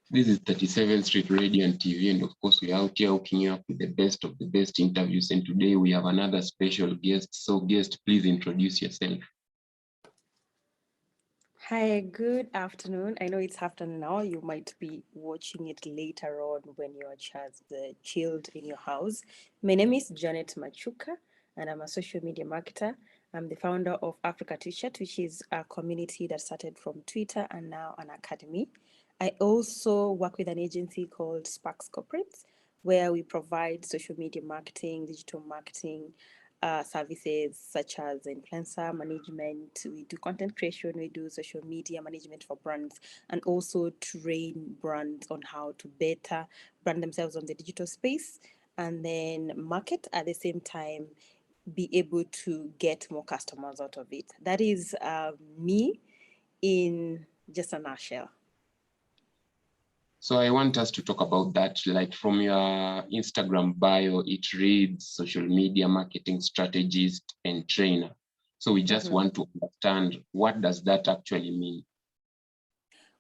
This is 37th Street Radio and TV, and of course, we're out here hooking you up with the best of the best interviews. And today we have another special guest. So, guest, please introduce yourself. Hi, good afternoon. I know it's afternoon now. You might be watching it later on when you're just chilled in your house. My name is Janet Machuca, and I'm a social media marketer. I'm the founder of Africa T-shirt, which is a community that started from Twitter and now an academy. I also work with an agency called Sparks Corporates, where we provide social media marketing, digital marketing, services such as influencer management. We do content creation, we do social media management for brands, and also train brands on how to better brand themselves on the digital space and then market at the same time, be able to get more customers out of it. That is me in just a nutshell. So, I want us to talk about that. Like from your Instagram bio, it reads social media marketing strategist and trainer. So, we just want to understand, what does that actually mean?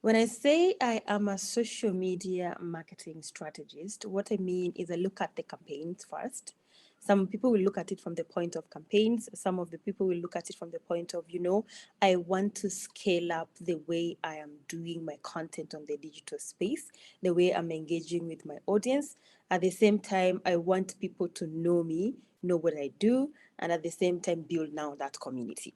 When I say I am a social media marketing strategist, what I mean is I look at the campaigns first. Some people will look at it from the point of campaigns. Some of the people will look at it from the point of, I want to scale up the way I am doing my content on the digital space, the way I'm engaging with my audience. At the same time, I want people to know me, know what I do, and at the same time, build now that community.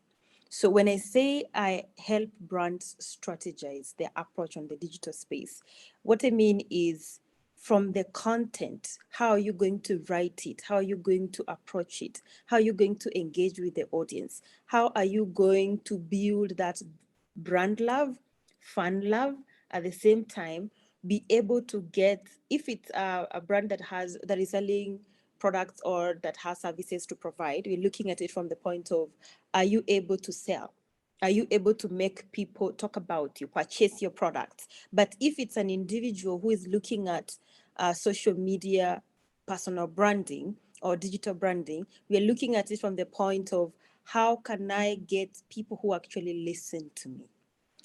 So when I say I help brands strategize their approach on the digital space, what I mean is from the content, how are you going to write it? How are you going to approach it? How are you going to engage with the audience? How are you going to build that brand love, fan love, at the same time, be able to get, if it's a brand that is selling products or that has services to provide, we're looking at it from the point of, are you able to sell? Are you able to make people talk about you, purchase your products? But if it's an individual who is looking at social media, personal branding, or digital branding, we're looking at it from the point of, how can I get people who actually listen to me?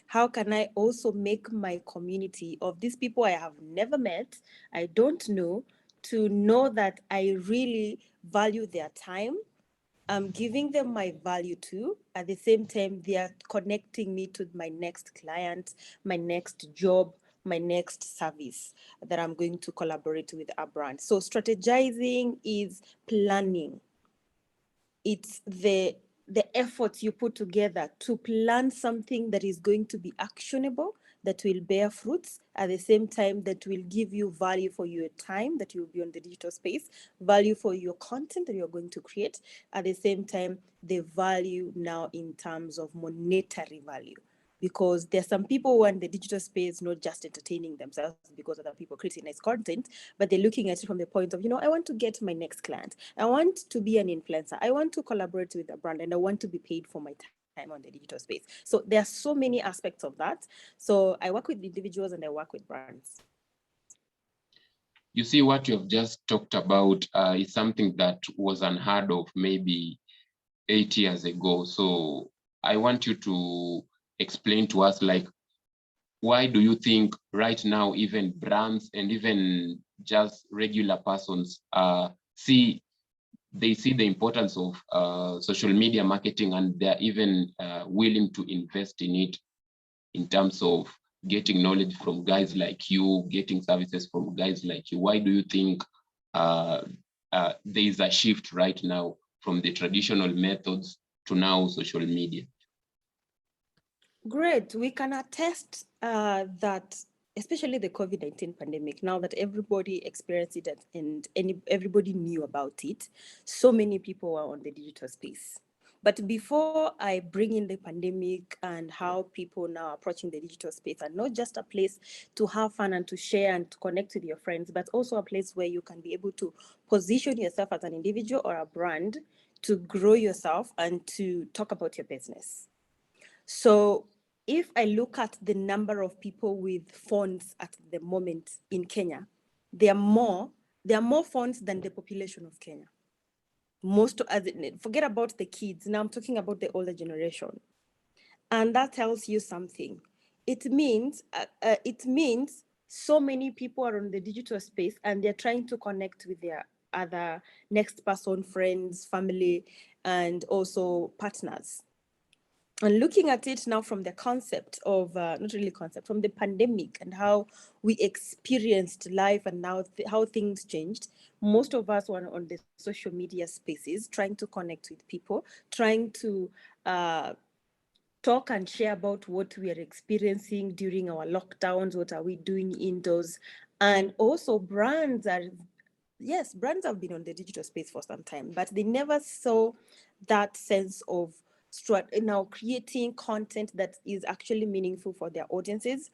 How can I also make my community of these people I have never met, I don't know, to know that I really value their time? I'm giving them my value too. At the same time, they are connecting me to my next client, my next job, my next service that I'm going to collaborate with a brand. So strategizing is planning. It's the effort you put together to plan something that is going to be actionable, that will bear fruits, at the same time that will give you value for your time that you'll be on the digital space, value for your content that you're going to create, at the same time the value now in terms of monetary value. Because there's some people who are in the digital space not just entertaining themselves because other people creating nice content, but they're looking at it from the point of, I want to get my next client, I want to be an influencer, I want to collaborate with a brand, and I want to be paid for my time on the digital space. So there are so many aspects of that. So I work with individuals and I work with brands. You see, what you have just talked about is something that was unheard of maybe 8 years ago. So I want you to explain to us, like, why do you think right now even brands and even just regular persons see the importance of social media marketing, and they're even willing to invest in it, in terms of getting knowledge from guys like you, getting services from guys like you? Why do you think there is a shift right now from the traditional methods to now social media? Great. We can attest that, especially the COVID-19 pandemic, now that everybody experienced it and everybody knew about it, so many people are on the digital space. But before I bring in the pandemic and how people now are approaching the digital space, and not just a place to have fun and to share and to connect with your friends, but also a place where you can be able to position yourself as an individual or a brand to grow yourself and to talk about your business. So if I look at the number of people with phones at the moment in Kenya, there are more phones than the population of Kenya. Forget about the kids. Now I'm talking about the older generation. And that tells you something. It means So many people are on the digital space and they're trying to connect with their other next person, friends, family, and also partners. And looking at it now from the concept of, not really concept, from the pandemic and how we experienced life and now how things changed, most of us were on the social media spaces trying to connect with people, trying to uh, talk and share about what we are experiencing during our lockdowns, what are we doing indoors. And also brands have been on the digital space for some time, but they never saw that sense of now creating content that is actually meaningful for their audiences,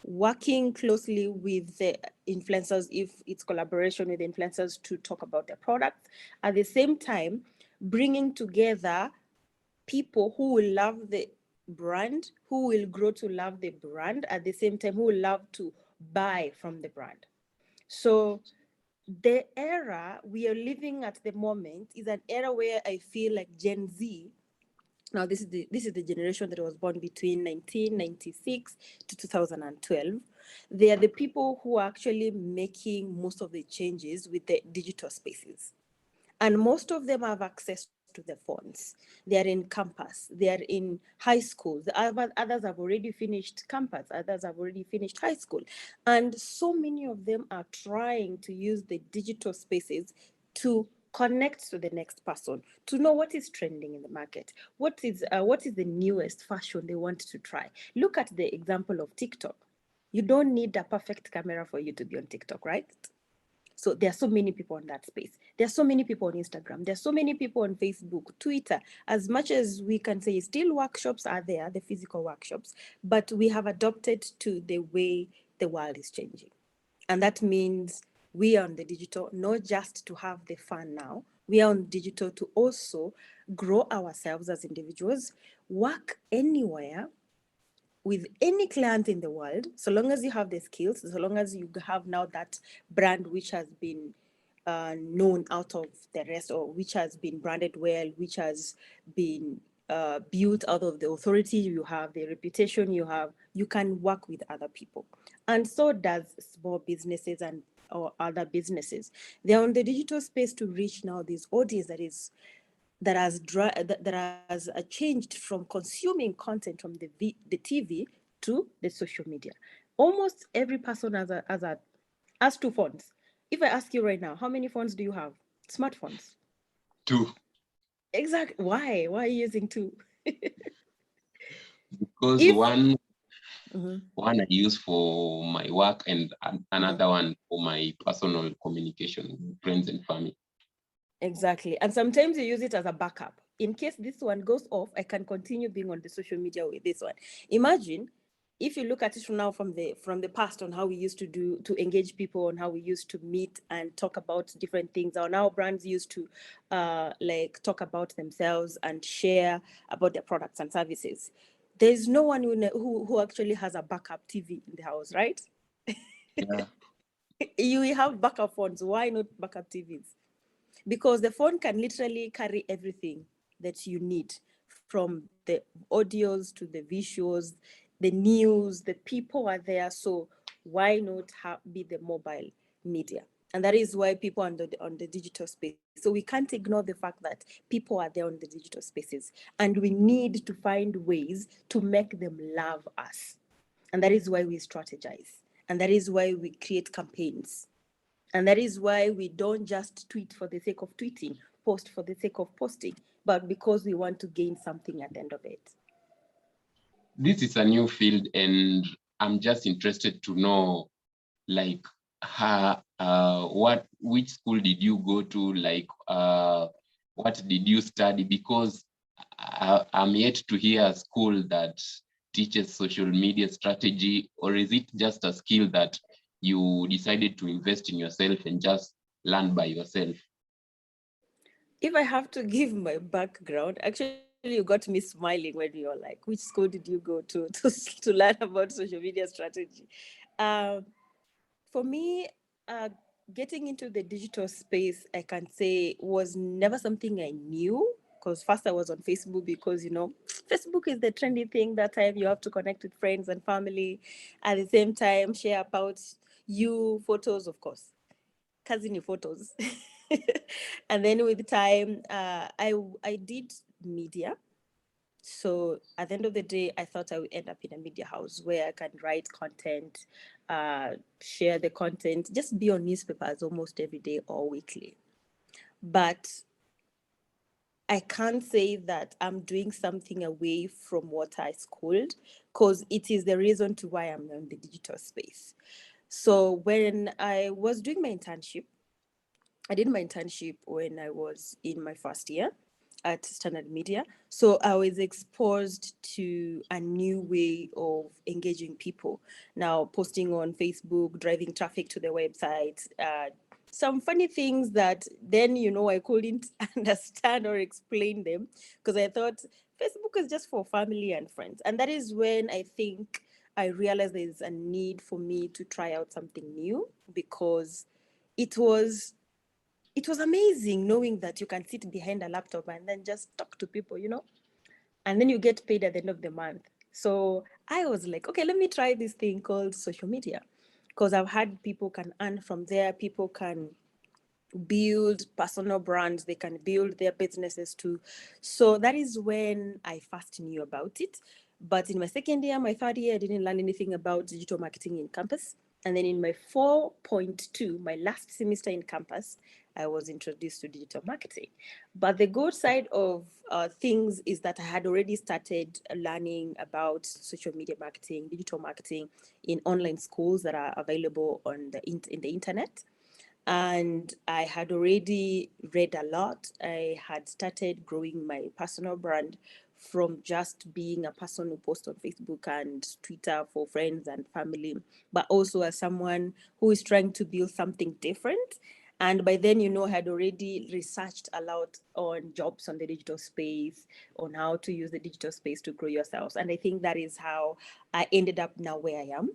working closely with the influencers if it's collaboration with influencers to talk about their products, at the same time bringing together people who will love the brand, who will grow to love the brand, at the same time who will love to buy from the brand. So the era we are living at the moment is an era where I feel like Gen Z, now this is the generation that was born between 1996 to 2012. They are the people who are actually making most of the changes with the digital spaces. And most of them have access to the phones. They are in campus, they are in high school. Others have already finished campus, others have already finished high school. And so many of them are trying to use the digital spaces to connect to the next person, to know what is trending in the market, what is the newest fashion they want to try. Look at the example of TikTok. You don't need a perfect camera for you to be on TikTok, right? So there are so many people on that space. There are so many people on Instagram. There are so many people on Facebook, Twitter. As much as we can say still workshops are there, the physical workshops, but we have adopted to the way the world is changing. And that means we are on the digital, not just to have the fun now. We are on digital to also grow ourselves as individuals, work anywhere with any client in the world, so long as you have the skills, so long as you have now that brand which has been known out of the rest, or which has been branded well, which has been built out of the authority you have, the reputation you have, you can work with other people. And so does small businesses and or other businesses. They're on the digital space to reach now this audience that has changed from consuming content from the TV to the social media. Almost every person has two phones. If I ask you right now, how many phones do you have? Smartphones. Two, Exactly. Why? Why are you using two? because If one I use for my work and Mhm. another one for my personal communication with friends and family. Exactly. And sometimes you use it as a backup. In case this one goes off, I can continue being on the social media with this one. Imagine if you look at it from now from the past on how we used to do to engage people, on how we used to meet and talk about different things, or now brands used to like talk about themselves and share about their products and services. There's no one who actually has a backup TV in the house, right? Yeah. You have backup phones. Why not backup TVs? Because the phone can literally carry everything that you need, from the audios to the visuals, the news, the people are there. So why not be the mobile media? And that is why people are on the digital space. So we can't ignore the fact that people are there on the digital spaces, and we need to find ways to make them love us. And that is why we strategize, and that is why we create campaigns, and that is why we don't just tweet for the sake of tweeting, post for the sake of posting, but because we want to gain something at the end of it. This is a new field, and I'm just interested to know, like, which school did you go to? Like, what did you study? Because I'm yet to hear a school that teaches social media strategy, or is it just a skill that you decided to invest in yourself and just learn by yourself? If I have to give my background, actually, you got me smiling when you're like, which school did you go to learn about social media strategy? Um, for me, uh, getting into the digital space, I can say, was never something I knew. Because first I was on Facebook because, Facebook is the trendy thing that time. You have to connect with friends and family. At the same time, share about you, photos, of course. Cousin photos. And then with time, I did media. So at the end of the day, I thought I would end up in a media house where I can write content, share the content, just be on newspapers almost every day or weekly. But I can't say that I'm doing something away from what I schooled, because it is the reason to why I'm in the digital space. So when I was doing my internship, I did my internship when I was in my first year at Standard Media. So I was exposed to a new way of engaging people. Now, posting on Facebook, driving traffic to the website, some funny things that then, I couldn't understand or explain them because I thought Facebook is just for family and friends. And that is when I think I realized there's a need for me to try out something new, because it was it was amazing knowing that you can sit behind a laptop and then just talk to people, and then you get paid at the end of the month. So I was like, okay, let me try this thing called social media, because I've had people can earn from there, people can build personal brands, they can build their businesses too. So that is when I first knew about it. But in my second year, my third year, I didn't learn anything about digital marketing in campus. And then in my 4.2, my last semester in campus, I was introduced to digital marketing. But the good side of things is that I had already started learning about social media marketing, digital marketing in online schools that are available on in the internet. And I had already read a lot. I had started growing my personal brand from just being a person who posts on Facebook and Twitter for friends and family, but also as someone who is trying to build something different. And by then, I had already researched a lot on jobs on the digital space, on how to use the digital space to grow yourselves. And I think that is how I ended up now where I am,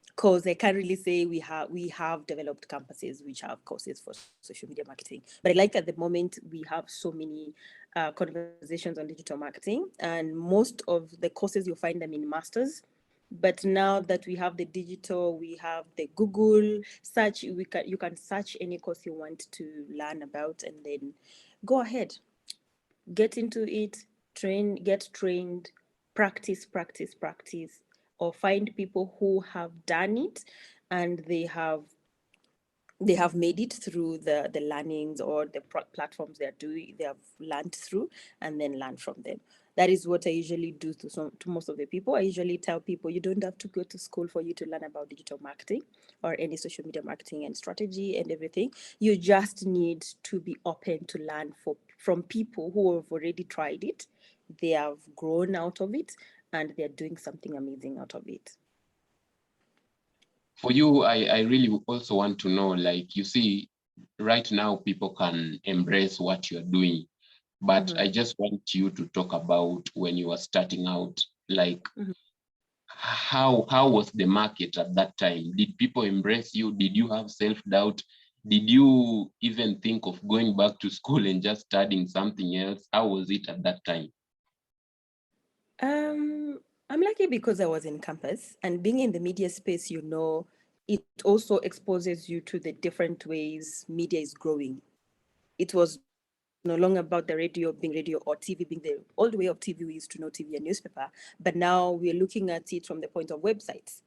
because I can't really say we have developed campuses which have courses for social media marketing. But I like at the moment we have so many conversations on digital marketing, and most of the courses you'll find them in masters. But now that we have the digital, we have the Google search, you can search any course you want to learn about, and then go ahead, get into it, get trained, practice, practice, practice, or find people who have done it and they have made it through the learnings or the platforms they have learned through, and then learn from them. That is what I usually do to most of the people. I usually tell people you don't have to go to school for you to learn about digital marketing or any social media marketing and strategy and everything. You just need to be open to learn from people who have already tried it, they have grown out of it, and they're doing something amazing out of it. For you, I really also want to know, like, you see, right now people can embrace what you're doing, but I just want you to talk about when you were starting out, like, how was the market at that time? Did people embrace you? Did you have self-doubt? Did you even think of going back to school and just studying something else? How was it at that time? I'm lucky because I was in campus, and being in the media space, it also exposes you to the different ways media is growing. It was no longer about the radio being radio or TV being the old way of TV. We used to know TV and newspaper, but now we're looking at it from the point of websites.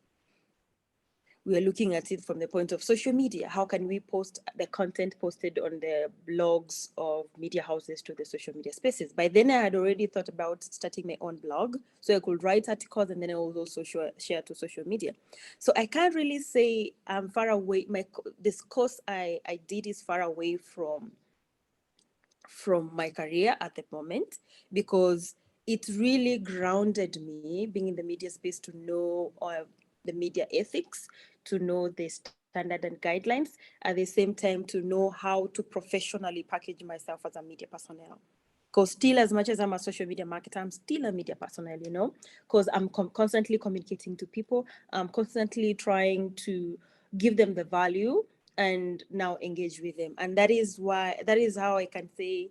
We are looking at it from the point of social media. How can we post the content posted on the blogs of media houses to the social media spaces? By then, I had already thought about starting my own blog, so I could write articles and then I would also share to social media. So I can't really say I'm far away. This course I did is far away from my career at the moment, because it really grounded me being in the media space to know the media ethics, to know the standard and guidelines, at the same time to know how to professionally package myself as a media personnel. Because still, as much as I'm a social media marketer, I'm still a media personnel, because I'm constantly communicating to people. I'm constantly trying to give them the value and now engage with them. And that is how I can say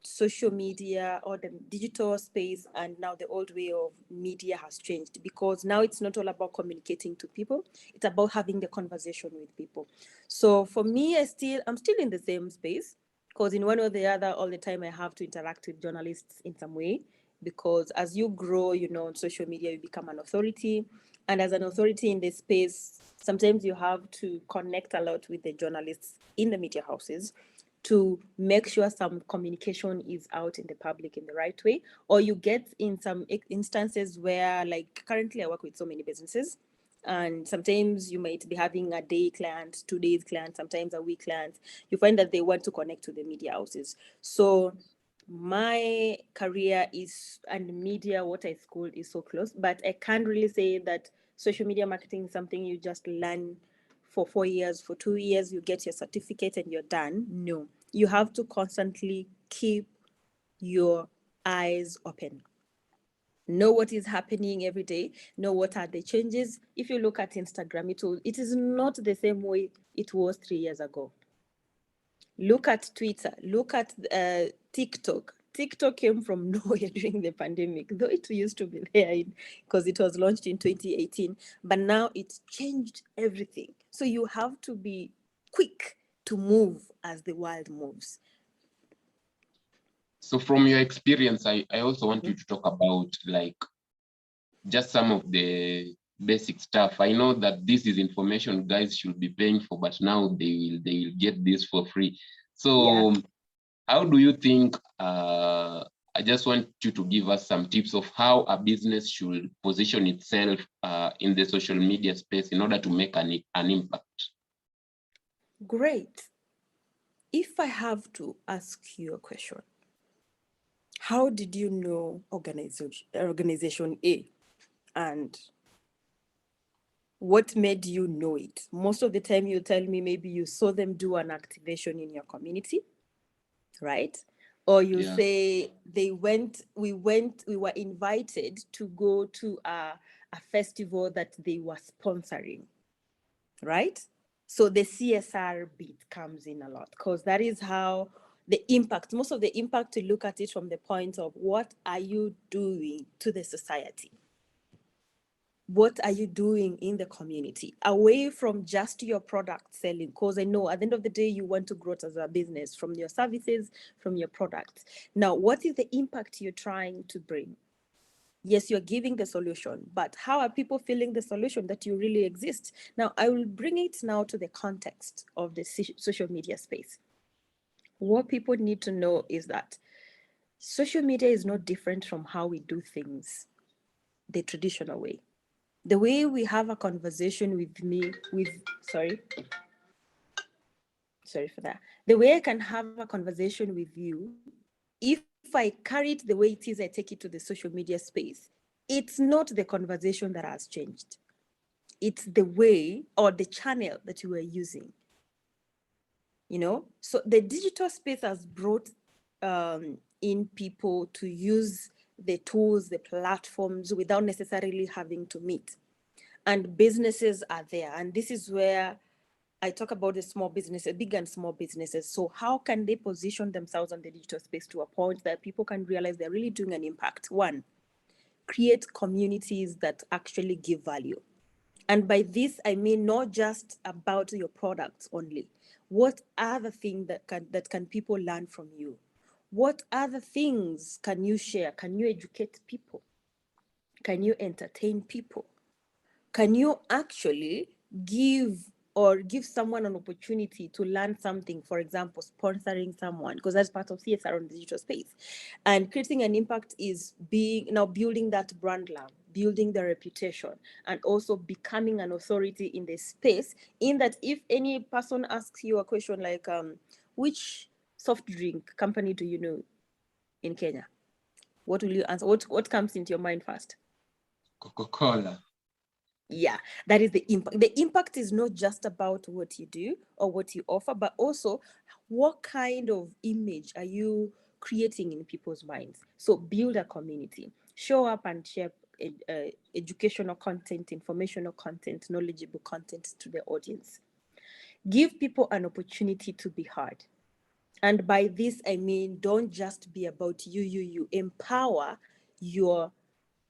social media or the digital space and now the old way of media has changed, because now it's not all about communicating to people, it's about having the conversation with people. So for me, I'm still in the same space, because in one or the other all the time I have to interact with journalists in some way, because as you grow, on social media, you become an authority, and as an authority in this space, sometimes you have to connect a lot with the journalists in the media houses to make sure some communication is out in the public in the right way. Or you get in some instances where, like currently I work with so many businesses, and sometimes you might be having a day client, 2 days client, sometimes a week client. You find that they want to connect to the media houses. So my career is and media, what I schooled, is so close, but I can't really say that social media marketing is something you just learn for 4 years, for 2 years, you get your certificate and you're done. No, you have to constantly keep your eyes open. Know what is happening every day. Know what are the changes. If you look at Instagram, it is not the same way it was 3 years ago. Look at Twitter. Look at TikTok. TikTok came from nowhere during the pandemic, though it used to be there because it was launched in 2018. But now it's changed everything. So you have to be quick to move as the world moves. So from your experience, I also want you to talk about like just some of the basic stuff. I know that this is information guys should be paying for, but now they will get this for free. So Yeah. how do you think, I just want you to give us some tips of how a business should position itself in the social media space in order to make an impact? Great. If I have to ask you a question, how did you know organization A, and what made you know it? Most of the time you tell me maybe you saw them do an activation in your community, right? Or you Yeah. say we were invited to go to a festival that they were sponsoring, right? So the CSR bit comes in a lot, because that is how most of the impact, to look at it from the point of what are you doing to the society? What are you doing in the community, away from just your product selling? Because I know at the end of the day, you want to grow as a business from your services, from your products. Now, what is the impact you're trying to bring? Yes, you're giving the solution, but how are people feeling the solution that you really exist? Now, I will bring it now to the context of the social media space. What people need to know is that social media is not different from how we do things the traditional way. The way we have a conversation sorry for that. The way I can have a conversation with you, if I carry it the way it is, I take it to the social media space, it's not the conversation that has changed. It's the way or the channel that you are using. So the digital space has brought in people to use the tools, the platforms, without necessarily having to meet. And businesses are there. And this is where I talk about the small businesses, big and small businesses. So how can they position themselves on the digital space to a point that people can realize they're really doing an impact? One, create communities that actually give value. And by this, I mean not just about your products only. What other things that can people learn from you? What other things can you share? Can you educate people? Can you entertain people? Can you actually give someone an opportunity to learn something? For example, sponsoring someone, because that's part of CSR on the digital space. And creating an impact is building that brand love, building the reputation, and also becoming an authority in the space, in that if any person asks you a question like, which soft drink company do you know in Kenya? What will you answer? What comes into your mind first? Coca-Cola. Yeah, that is the impact. The impact is not just about what you do or what you offer, but also what kind of image are you creating in people's minds. So build a community, show up and share educational content, informational content, knowledgeable content to the audience. Give people an opportunity to be heard. And by this, I mean, don't just be about you. Empower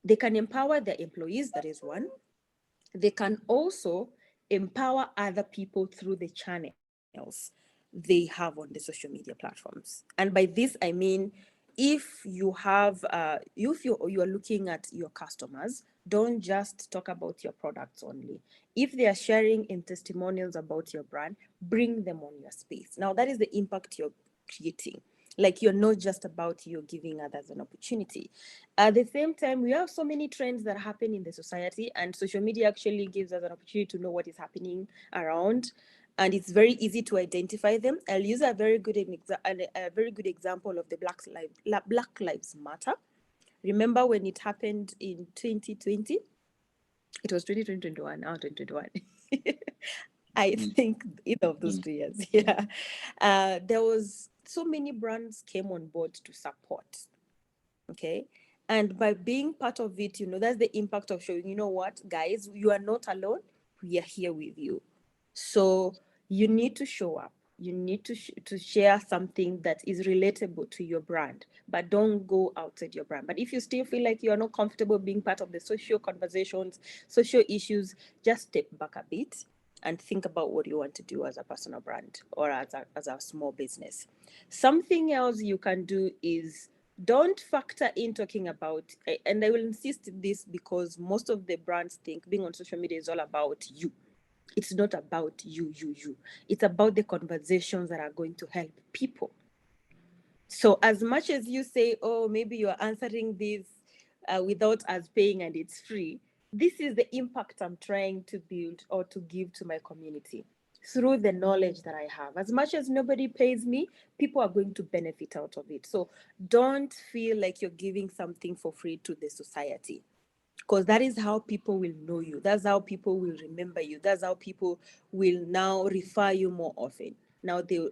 they can empower their employees, that is one. They can also empower other people through the channels they have on the social media platforms. And by this, I mean, if you have, if you are looking at your customers, don't just talk about your products only. If they are sharing in testimonials about your brand, bring them on your space. Now, that is the impact you're creating. Like, you're not just about you giving others an opportunity. At the same time, we have so many trends that happen in the society, and social media actually gives us an opportunity to know what is happening around, and it's very easy to identify them. I'll use a very good example of the Black Lives Matter. Remember when it happened in 2020? It was 2021, 2021. I think either of those 2 years. Yeah. There was so many brands came on board to support. Okay. And by being part of it, that's the impact of showing, what, guys, you are not alone. We are here with you. So you need to show up. You need to share something that is relatable to your brand, but don't go outside your brand. But if you still feel like you're not comfortable being part of the social conversations, social issues, just step back a bit and think about what you want to do as a personal brand or as a small business. Something else you can do is don't factor in talking about, and I will insist this because most of the brands think being on social media is all about you. It's not about you. It's about the conversations that are going to help people. So as much as you say, oh, maybe you're answering this without us paying and it's free, this is the impact I'm trying to build or to give to my community through the knowledge that I have. As much as nobody pays me, people are going to benefit out of it. So don't feel like you're giving something for free to the society, because that is how people will know you. That's how people will remember you. That's how people will now refer you more often.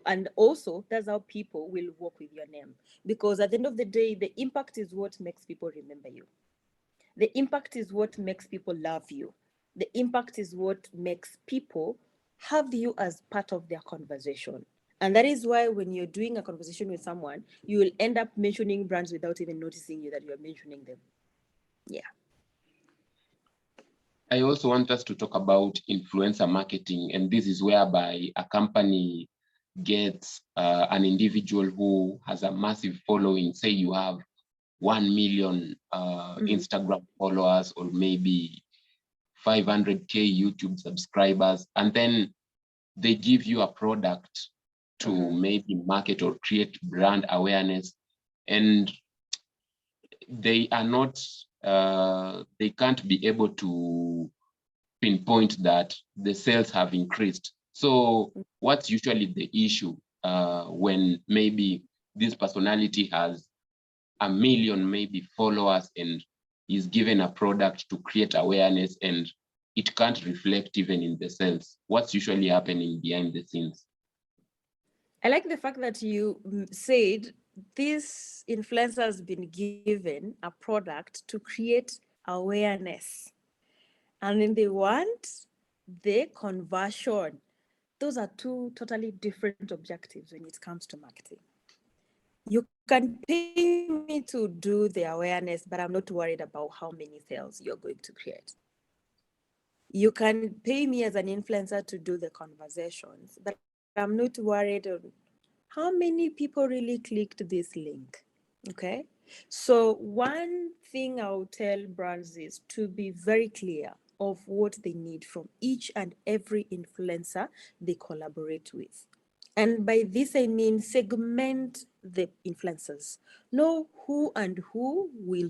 And also that's how people will work with your name, because at the end of the day, the impact is what makes people remember you. The impact is what makes people love you. The impact is what makes people have you as part of their conversation. And that is why when you're doing a conversation with someone, you will end up mentioning brands without even noticing you that you're mentioning them. Yeah. I also want us to talk about influencer marketing, and this is whereby a company gets an individual who has a massive following. Say you have 1 million Instagram followers, or maybe 500K YouTube subscribers, and then they give you a product to maybe market or create brand awareness, and they are not, they can't be able to pinpoint that the sales have increased. So what's usually the issue when maybe this personality has 1 million maybe followers and is given a product to create awareness and it can't reflect even in the sales? What's usually happening behind the scenes? I like the fact that you said this influencer has been given a product to create awareness. And then they want the conversion. Those are two totally different objectives when it comes to marketing. You can pay me to do the awareness, but I'm not worried about how many sales you're going to create. You can pay me as an influencer to do the conversations, but I'm not worried on how many people really clicked this link. Okay. So one thing I'll tell brands is to be very clear of what they need from each and every influencer they collaborate with. And by this, I mean segment the influencers. Know who will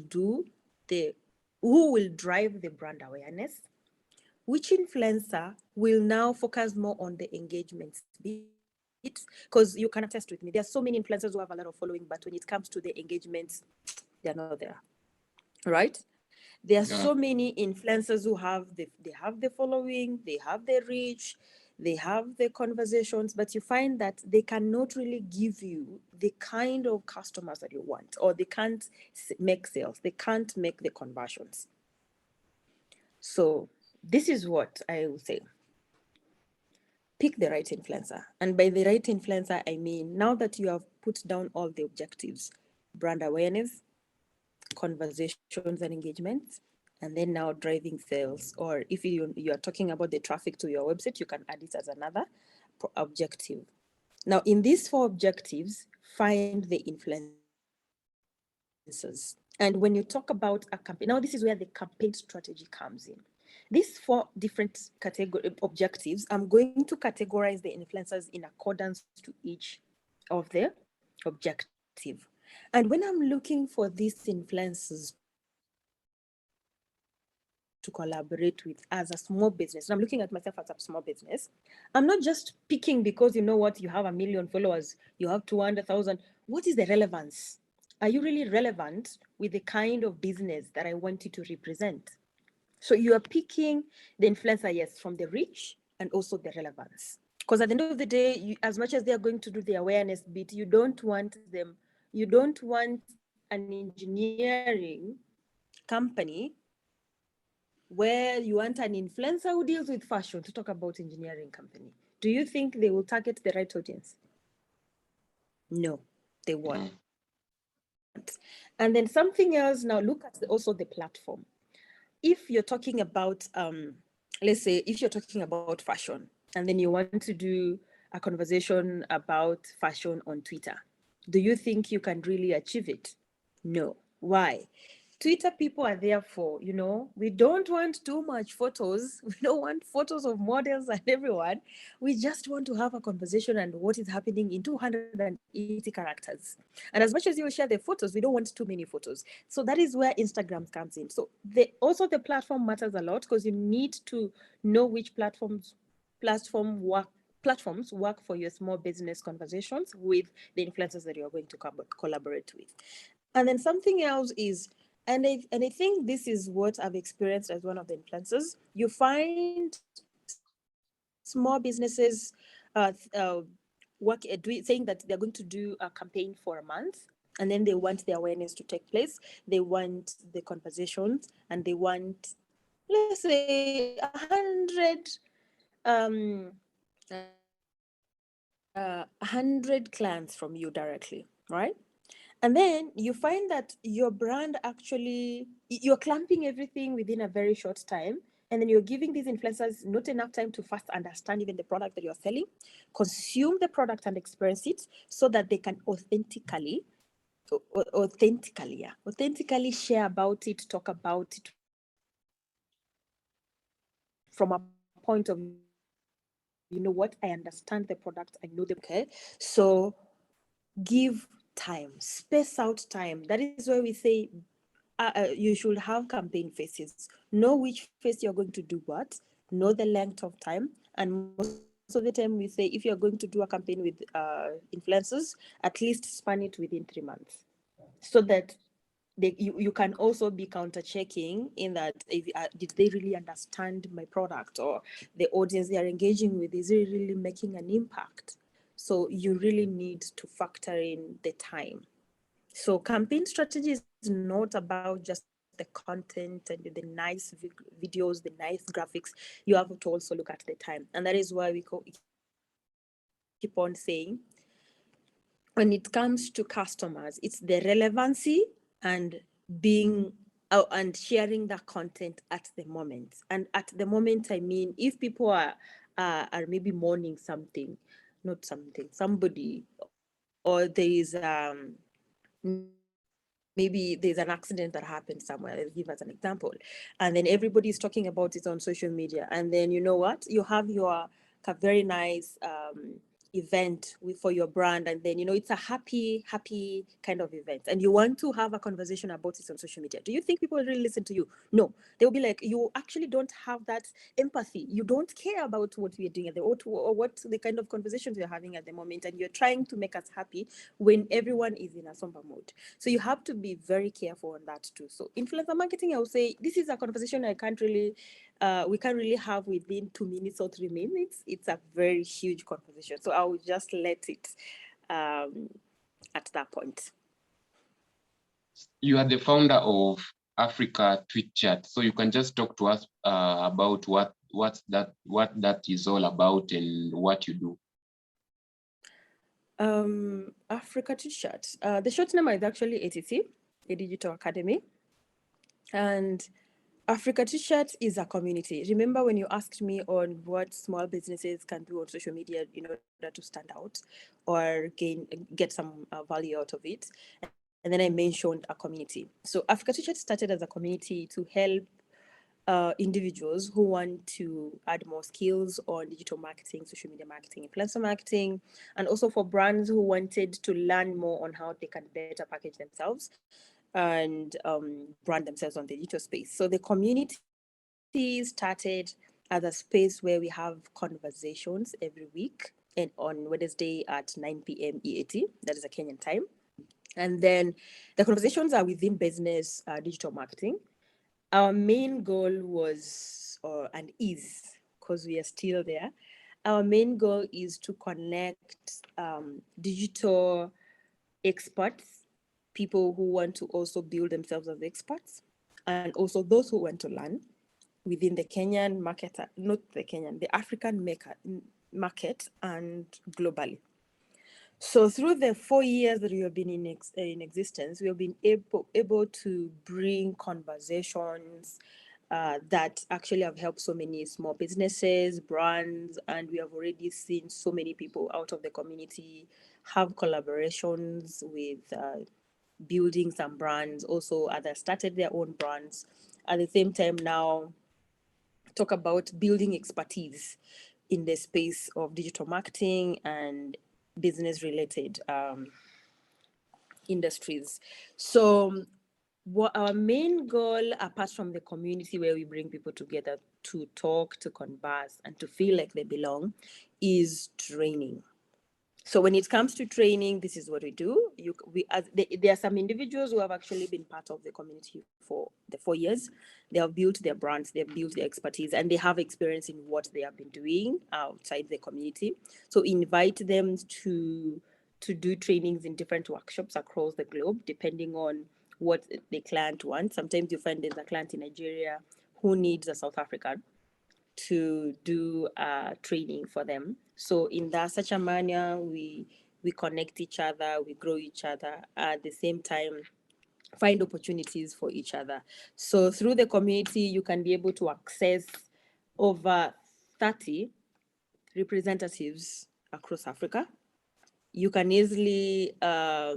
drive the brand awareness, which influencer will now focus more on the engagements bit, because you can attest with me. There are so many influencers who have a lot of following, but when it comes to the engagements, they're not there, right? There are so many influencers who they have the following, they have the reach, they have the conversations, but you find that they cannot really give you the kind of customers that you want, or they can't make sales, they can't make the conversions. So this is what I will say. pick the right influencer. And by the right influencer, I mean, now that you have put down all the objectives, brand awareness, conversations and engagements, and then now driving sales. Or if you are talking about the traffic to your website, you can add it as another objective. Now, in these 4 objectives, find the influencers. And when you talk about a campaign, now this is where the campaign strategy comes in. These 4 different objectives, I'm going to categorize the influencers in accordance to each of the objective. And when I'm looking for these influencers to collaborate with as a small business, and I'm looking at myself as a small business, I'm not just picking because you know what, you have 1 million followers, you have 200,000. What is the relevance? Are you really relevant with the kind of business that I want you to represent? So you are picking the influencer, yes, from the reach and also the relevance. Because at the end of the day, as much as they are going to do the awareness bit, you don't want an engineering company where you want an influencer who deals with fashion to talk about engineering company. Do you think they will target the right audience? No, they won't. And then something else, now look at also the platform. If you're talking about let's say if you're talking about fashion and then you want to do a conversation about fashion on Twitter, do you think you can really achieve it? No. Why? Twitter people are there for, we don't want too much photos. We don't want photos of models and everyone. We just want to have a conversation and what is happening in 280 characters. And as much as you share the photos, we don't want too many photos. So that is where Instagram comes in. So also the platform matters a lot because you need to know which platforms work for your small business conversations with the influencers that you're going to collaborate with. And then something else is, and I think this is what I've experienced as one of the influencers. You find small businesses saying that they're going to do a campaign for a month, and then they want the awareness to take place. They want the conversations, and they want, let's say, 100 clients from you directly, right? And then you find that your brand actually, you're clamping everything within a very short time. And then you're giving these influencers not enough time to first understand even the product that you're selling, consume the product and experience it so that they can authentically share about it, talk about it from a point of, I understand the product, I know the market. So give time, space out time. That is why we say you should have campaign phases. Know which phase you're going to do what, know the length of time. And most of the time we say if you're going to do a campaign with influencers, at least span it within 3 months so that you can also be counter checking in that did they really understand my product, or the audience they are engaging with, is it really making an impact? So you really need to factor in the time. So campaign strategy is not about just the content and the nice videos, the nice graphics. You have to also look at the time. And that is why we keep on saying, when it comes to customers, it's the relevancy and and sharing that content at the moment. And at the moment, I mean, if people are maybe mourning something, not something, somebody, or maybe there's an accident that happened somewhere. Let's give as an example. And then everybody's talking about it on social media. And then you know what? You have a very nice event for your brand, and then it's a happy kind of event, and you want to have a conversation about it on social media. Do you think people will really listen to you? No. They will be like, you actually don't have that empathy, you don't care about what we are doing at the, or what the kind of conversations we're having at the moment, and you're trying to make us happy when everyone is in a somber mode. So you have to be very careful on that too. So influencer marketing, I would say, this is a conversation we can't really have within 2 minutes or 3 minutes. It's a very huge conversation. So I will just let it at that point. You are the founder of Africa Tweet Chat, so you can just talk to us about what what that is all about and what you do. Africa to Chat. The short name is actually ATC, a digital academy. And Africa to Chat is a community. Remember when you asked me on what small businesses can do on social media in order to stand out or get some value out of it? And then I mentioned a community. So Africa to Chat started as a community to help individuals who want to add more skills on digital marketing, social media marketing, influencer marketing, and also for brands who wanted to learn more on how they can better package themselves and brand themselves on the digital space. So the community started as a space where we have conversations every week and on Wednesday at 9 p.m. EAT, that is a Kenyan time. And then the conversations are within business digital marketing. Our main goal was, and is, because we are still there, our main goal is to connect digital experts, people who want to also build themselves as experts, and also those who want to learn within the Kenyan market, not the Kenyan, the African market and globally. So through the 4 years that we have been in existence, we have been able to bring conversations that actually have helped so many small businesses, brands, and we have already seen so many people out of the community have collaborations with building some brands. Also, others started their own brands. At the same time, now talk about building expertise in the space of digital marketing and business related industries. So what our main goal, apart from the community where we bring people together to talk, to converse, and to feel like they belong, is training. So when it comes to training, this is what we do. There are some individuals who have actually been part of the community for the 4 years. They have built their brands, they've built their expertise, and they have experience in what they have been doing outside the community. So invite them to do trainings in different workshops across the globe, depending on what the client wants. Sometimes you find there's a client in Nigeria who needs a South African to do training for them. So in that such a manner, we connect each other, we grow each other, at the same time find opportunities for each other. So through the community, you can be able to access over 30 representatives across Africa. You can easily uh,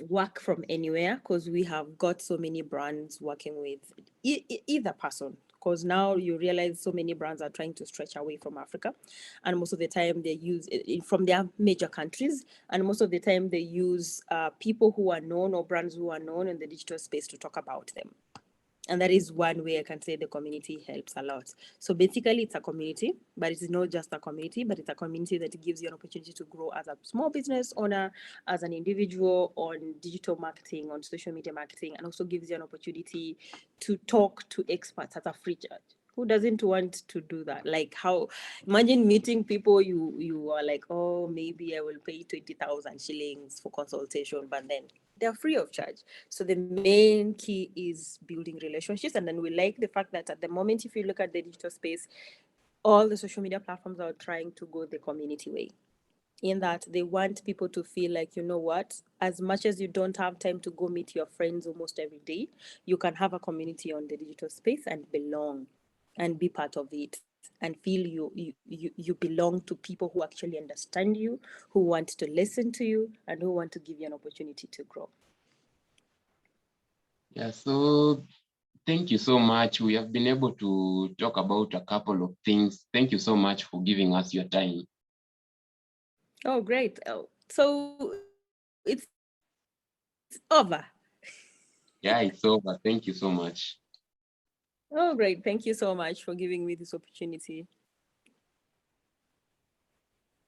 work from anywhere because we have got so many brands working with either person, because now you realize so many brands are trying to stretch away from Africa, and most of the time they use from their major countries, and most of the time they use people who are known or brands who are known in the digital space to talk about them. And that is one way I can say the community helps a lot. So basically, it's a community, but it's not just a community, but it's a community that gives you an opportunity to grow as a small business owner, as an individual on digital marketing, on social media marketing, and also gives you an opportunity to talk to experts at a free charge. Who doesn't want to do that? Like how, imagine meeting people you are like, oh, maybe I will pay 20,000 shillings for consultation, but then they're free of charge. So the main key is building relationships. And then we like the fact that at the moment, if you look at the digital space, all the social media platforms are trying to go the community way, in that they want people to feel like, you know what, as much as you don't have time to go meet your friends almost every day, you can have a community on the digital space and belong and be part of it and feel you belong to people who actually understand you, who want to listen to you, and who want to give you an opportunity to grow. Yeah, so thank you so much. We have been able to talk about a couple of things. Thank you so much for giving us your time. Oh, great. Oh, so it's over. Yeah, it's over. Thank you so much. Oh, great. Thank you so much for giving me this opportunity.